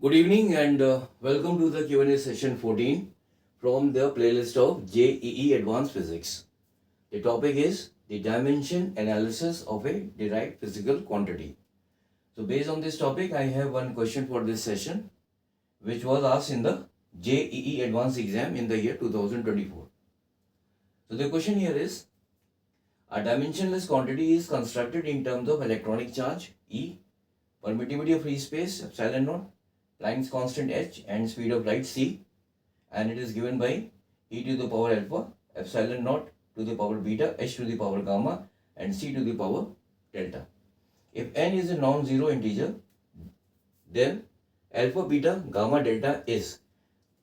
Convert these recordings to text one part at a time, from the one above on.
Good evening and welcome to the Q&A session 14 from the playlist of JEE Advanced Physics. The topic is the dimension analysis of a derived physical quantity. So based on this topic, I have one question for this session which was asked in the JEE Advanced exam in the year 2024. So the question here is, a dimensionless quantity is constructed in terms of electronic charge E, permittivity of free space epsilon naught, Planck's constant h and speed of light c, and it is given by e to the power alpha epsilon naught to the power beta h to the power gamma and c to the power delta. If n is a non-zero integer, then alpha beta gamma delta is.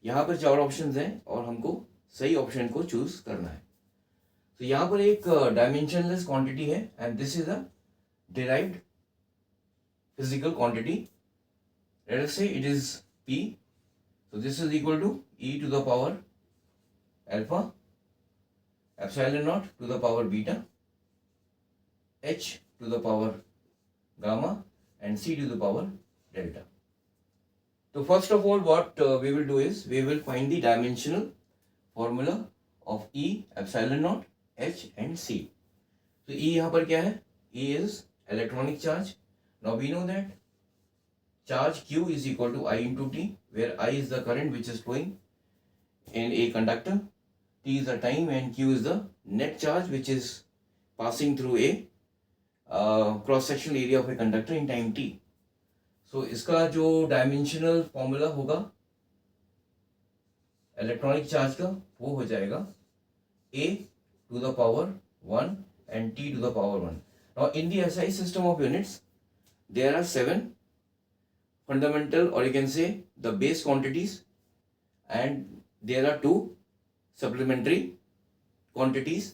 यहाँ पर चार options हैं और हमको सही option को choose करना है. तो यहाँ पर एक डायमेंशनलेस क्वांटिटी है and this is a derived physical quantity. Let us say it is P. So this is equal to e to the power alpha epsilon naught to the power beta h to the power gamma and c to the power delta. So first of all what we will do is we will find the dimensional formula of E epsilon naught h and c. So E यहाँ पर क्या है? E is electronic charge. Now we know that charge q is equal to I into t, where I is the current which is flowing in a conductor, t is the time and q is the net charge which is passing through a cross sectional area of a conductor in time t. So इसका जो dimensional formula होगा electronic charge का वो हो जाएगा a to the power 1 and t to the power 1. Now in the SI system of units there are 7 fundamental, or you can say the base quantities, and there are 2 supplementary quantities.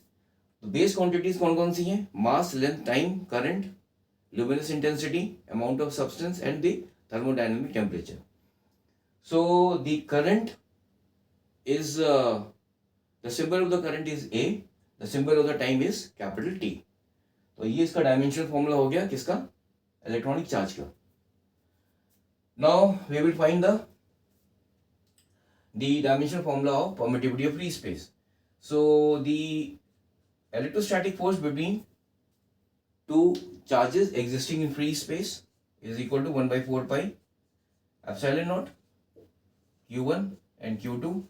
The base quantities कौन कौन सी हैं? Mass, length, time, current, luminous intensity, amount of substance and the thermodynamic temperature. So the current is the symbol of the current is A, the symbol of the time is capital T. तो ये इसका dimensional formula हो गया किसका? Electronic charge का. Now we will find the dimensional formula of permittivity of free space. So the electrostatic force between two charges existing in free space is equal to 1 by 4 pi epsilon naught q1 and q2,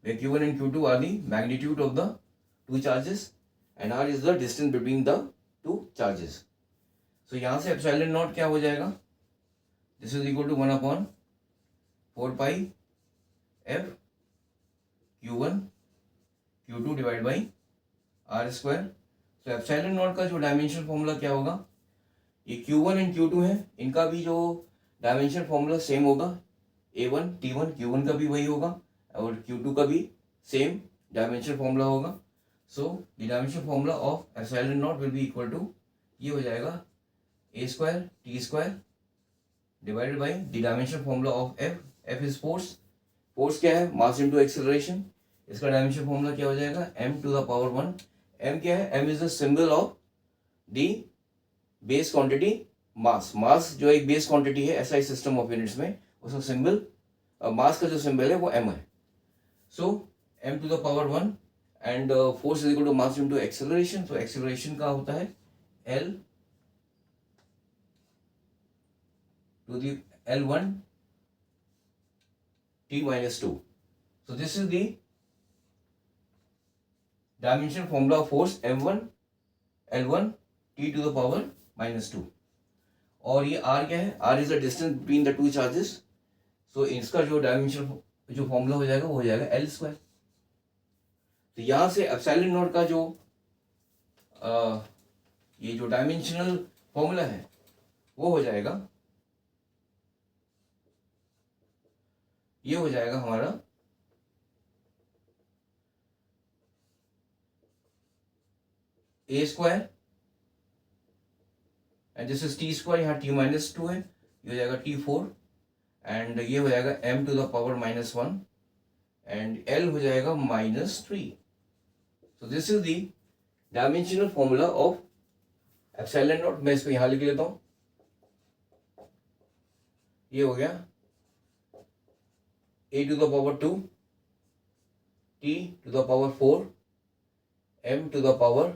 where q1 and q2 are the magnitude of the two charges and r is the distance between the two charges. So यहाँ से epsilon naught क्या हो जाएगा? This is equal to 1 upon 4 pi f q1 q2 divided by r square. So epsilon naught का जो dimensional formula क्या होगा? ये q1 एंड q2 है, इनका भी जो डायमेंशनल फॉर्मूला सेम होगा. a1 t1 q1 का भी वही होगा और q2 का भी सेम डायमेंशनल फॉर्मूला होगा. So the dimensional formula of epsilon naught will be equal to, ये हो जाएगा a square t square divided by the dimensional formula of f. F is force. Force क्या है? Mass into acceleration. इसका dimensional formula क्या हो जाएगा? m to the power 1. m क्या है? m is the symbol of the base quantity mass. Mass जो एक base quantity है SI system of units में, उसका symbol mass का जो symbol है वो m है. So m to the power 1 and force is equal to mass into acceleration. So acceleration का होता है L to the L1 t minus 2. So this is the dimensional formula of force m1 L1 t to the power minus 2. और ये r क्या है? r is the distance between the two charges. So इसका जो dimensional जो formula हो जाएगा वो हो जाएगा L स्क्वायर. तो यहाँ से एप्सिलॉन नॉट का जो ये जो डायमेंशनल फॉर्मूला है वो हो जाएगा, ये हो जाएगा हमारा a square and this is t square, यहाँ t माइनस 2 है, ये हो जाएगा t4 एंड ये हो जाएगा m to the power minus 1 and l हो जाएगा minus 3. So this is the dimensional formula of epsilon naught. मैं इसको यहाँ लिख लेता हूँ, ये हो गया a to the power 2, t to the power 4, m to the power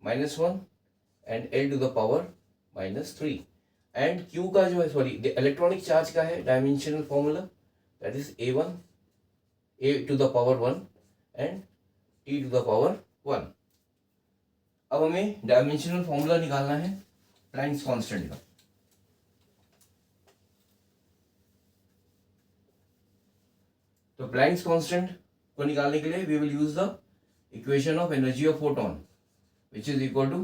-1 and l to the power -3. And q का जो है सॉरी इलेक्ट्रॉनिक चार्ज का है dimensional formula that is a1 a to the power 1 and t to the power 1. अब हमें dimensional formula निकालना है Planck's constant का. तो प्लैंक्स कांस्टेंट को निकालने के लिए we will use the equation of energy of photon which is equal to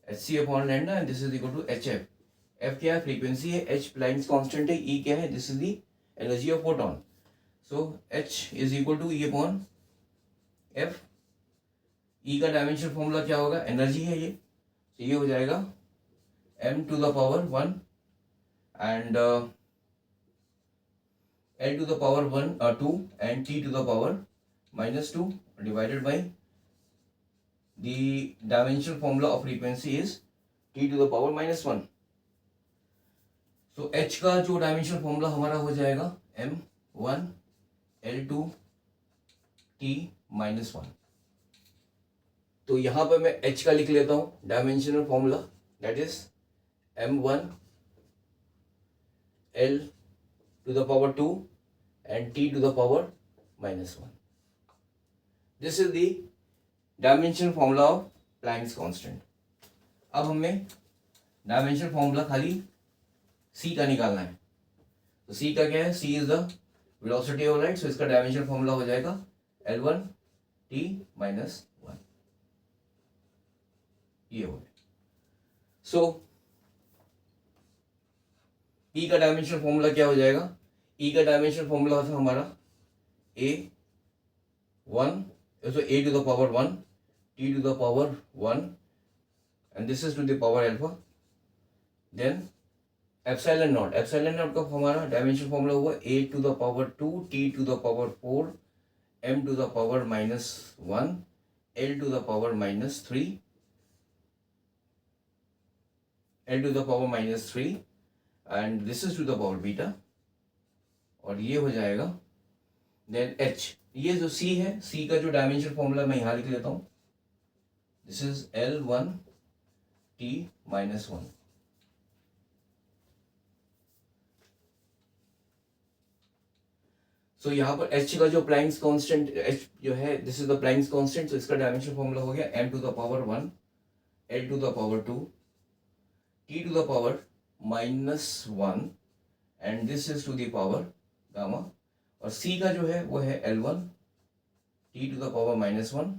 hc upon lambda and this is equal to hf. f क्या है? फ्रीक्वेंसी है. h प्लैंक्स कांस्टेंट है. e क्या है? This is the energy of photon. So h is equal to e upon f. e का dimension formula क्या होगा? Energy है ये. तो ये हो जाएगा m to the power 1 and l to the power 2 and t to the power -2 divided by the dimensional formula of frequency is t to the power -1. So h का जो डायमेंशनल फॉर्मूला हमारा हो जाएगा m1 l2 t -1. तो यहां पर मैं h का लिख लेता हूं dimensional formula that is m1 l to the power 2 and t to the power -1. This is the dimensional formula of Planck's constant. अब हमें डायमेंशनल फॉर्मूला खाली c का निकालना है. तो c का क्या है? c is the velocity of light. So इसका डायमेंशनल फॉर्मूला हो जाएगा l1 t -1. ये हो गया. सो e का डायमेंशनल फॉर्मूला क्या हो जाएगा? e का डायमेंशनल फॉर्मूला था हमारा a1 so a to the power 1 t to the power 1 and this is to the power alpha. then epsilon naught का हमारा डायमेंशनल फॉर्मूला हुआ a to the power 2 t to the power 4 m to the power -1 l to the power -3 l to the power -3 and this is to the power beta. और ये हो जाएगा then h. ये जो c है, c का जो dimensional formula मैं यहां लिख लेता हूं. This is l1 t -1. सो यहां पर h का जो प्लैंक्स कांस्टेंट h जो है this is the Planck's constant. तो इसका डायमेंशनल फॉर्मूला हो गया m to the power 1 l to the power 2 t to the power -1 and this is to the power gamma. और c का जो है वो है l1 t to the power -1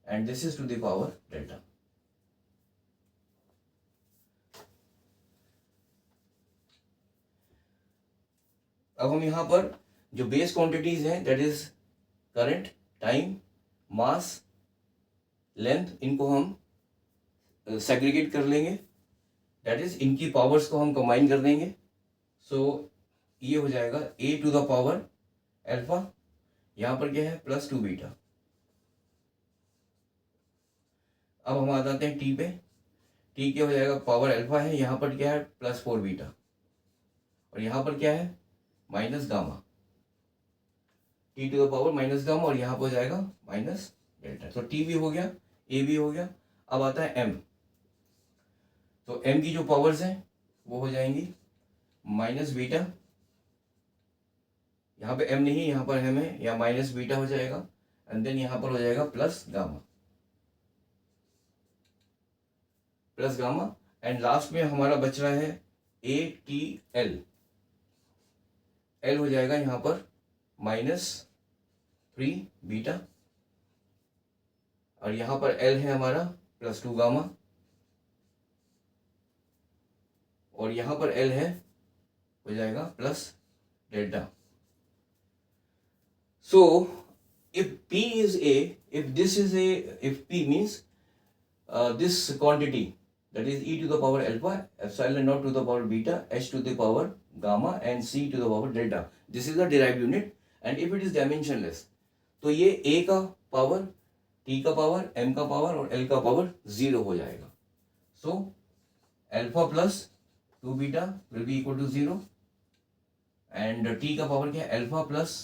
and this is to the power delta. अब हम यहां पर जो बेस क्वांटिटीज हैं that is current, time, mass, length, इनको हम सेग्रीगेट कर लेंगे. दैट इज इनकी पावर्स को हम कंबाइन कर देंगे. सो ये हो जाएगा a to the power alpha. यहां पर क्या है? +2 बीटा. अब हम आ जाते हैं t पे. t क्या हो जाएगा? पावर अल्फा है. यहां पर क्या है? +4 बीटा. और यहां पर क्या है? Minus gamma. t to the power minus gamma और यहां पर हो जाएगा माइनस डेल्टा. तो t भी हो गया, a भी हो गया. अब आता है m. तो m की जो पावर्स हैं वो हो जाएंगी माइनस बीटा. यहाँ पे m नहीं, यहाँ पर m है, या माइनस बीटा हो जाएगा एंड देन यहाँ पर हो जाएगा प्लस गामा एंड लास्ट में हमारा बच रहा है ATL. L हो जाएगा यहाँ पर -3 बीटा और यहाँ पर L है हमारा +2 गामा और यहाँ पर L है हो जाएगा plus delta. So if P is A, if this is A, if P means this quantity that is e to the power alpha, epsilon naught to the power beta, h to the power gamma and c to the power delta. This is the derived unit and if it is dimensionless, तो ये A का power, T का power, M का power और L का power 0 हो जाएगा. So alpha plus 2 beta will be equal to 0 and T का पावर क्या है, alpha plus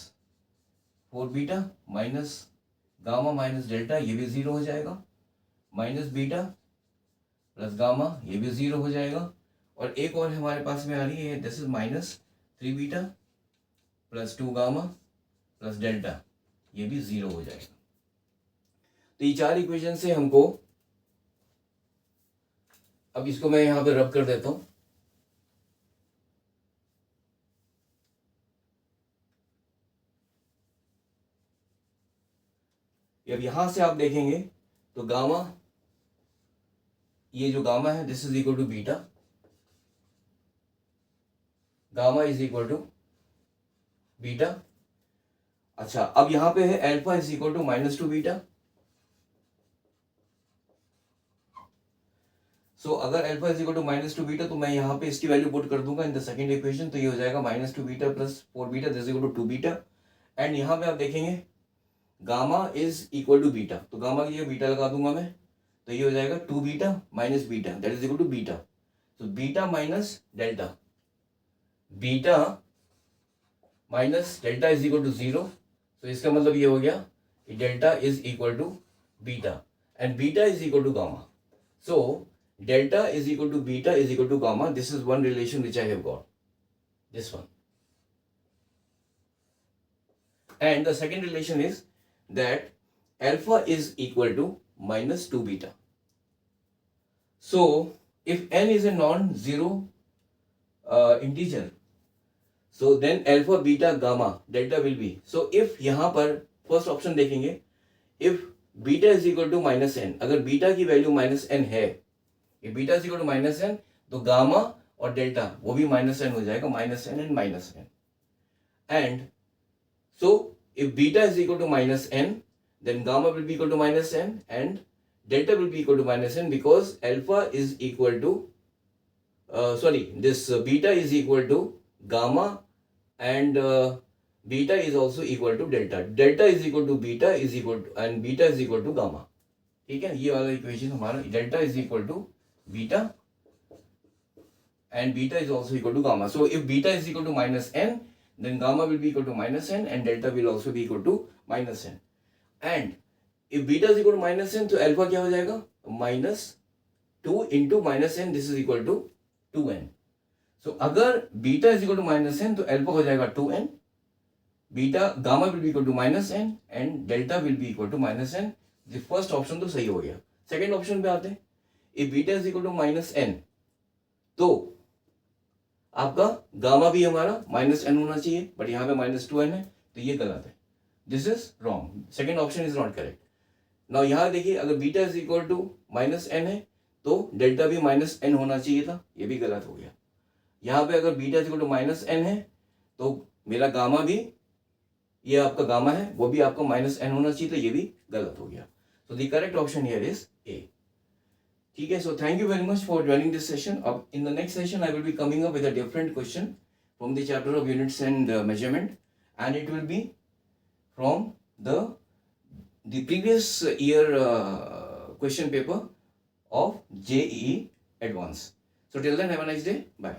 4 beta minus gamma minus delta, ये भी 0 हो जाएगा, माइनस बीटा प्लस गामा, ये भी 0 हो जाएगा। और एक और हमारे पास में आ रही है, this is minus 3 beta plus 2 gamma plus delta, ये भी 0 हो जाएगा। तो ये 4 इक्वेशन से हमको, अब इसको मैं यहां पे रब कर देता हूं। अब यहां से आप देखेंगे तो गामा, ये जो गामा है this is equal to beta, gamma is equal to beta. अच्छा, अब यहां पे है alpha is equal to minus 2 beta. So अगर alpha is equal to minus 2 beta, तो मैं यहाँ पे इसकी वैल्यू पुट कर दूंगा इन द सेकंड इक्वेशन, तो ये हो जाएगा minus 2 beta plus 4 beta, this is equal to 2 beta. And यहाँ पे आप देखेंगे gamma is equal to beta, तो गामा की जगह बीटा लगा दूंगा मैं, तो ये हो जाएगा 2 beta minus beta, that is equal to beta. तो beta minus delta, beta minus delta is equal to 0। तो इसका मतलब ये हो गया कि delta is equal to beta and beta is equal to gamma. So delta is equal to beta is equal to gamma. This is one relation which I have got, this one. And the second relation is that alpha is equal to minus 2 beta. So if n is a non-zero integer, so then alpha beta gamma delta will be, so if यहाँ पर first option देखेंगे, if beta is equal to minus n, अगर beta की value minus n है, ये beta is equal to minus n, तो gamma और delta वो भी माइनस एन हो जाएगा, minus n and minus n. And so if beta is equal to minus n, then gamma will be equal to minus n and delta will be equal to minus n, because alpha is equal to sorry, this beta is equal to gamma and beta is also equal to delta. Delta is equal to beta is equal to, and beta is equal to gamma. ठीक है, ये वाला equation हमारा, delta is equal to beta and beta is also equal to gamma. So if beta is equal to minus n, then gamma will be equal to minus n and delta will also be equal to minus n. And if beta is equal to minus n, तो alpha क्या हो जाएगा, minus 2 into minus n, this is equal to 2n. So अगर beta is equal to minus n, तो alpha हो जाएगा 2n, beta gamma will be equal to minus n and delta will be equal to minus n. The first option तो सही हो गया। Second option पे आते हैं, if beta is equal to minus n, तो आपका गामा भी हमारा माइनस एन होना चाहिए, बट यहाँ पे माइनस 2n है, तो ये गलत है, this is wrong, second option is not correct. Now यहाँ देखिए, अगर beta is equal to minus n है, तो डेल्टा भी माइनस एन होना चाहिए था, ये भी गलत हो गया। यहाँ पे अगर beta is equal to minus n है, तो मेरा गामा भी, ये आपका गामा है, वो भी आपका माइनस एन होना चाहिए, तो ये भी गलत हो गया। So the correct option here is A. ठीक है, so thank you very much for joining this session. अब in the next session I will be coming up with a different question from the chapter of units and measurement, and it will be from the previous year question paper of JEE Advanced. So till then, have a nice day. Bye.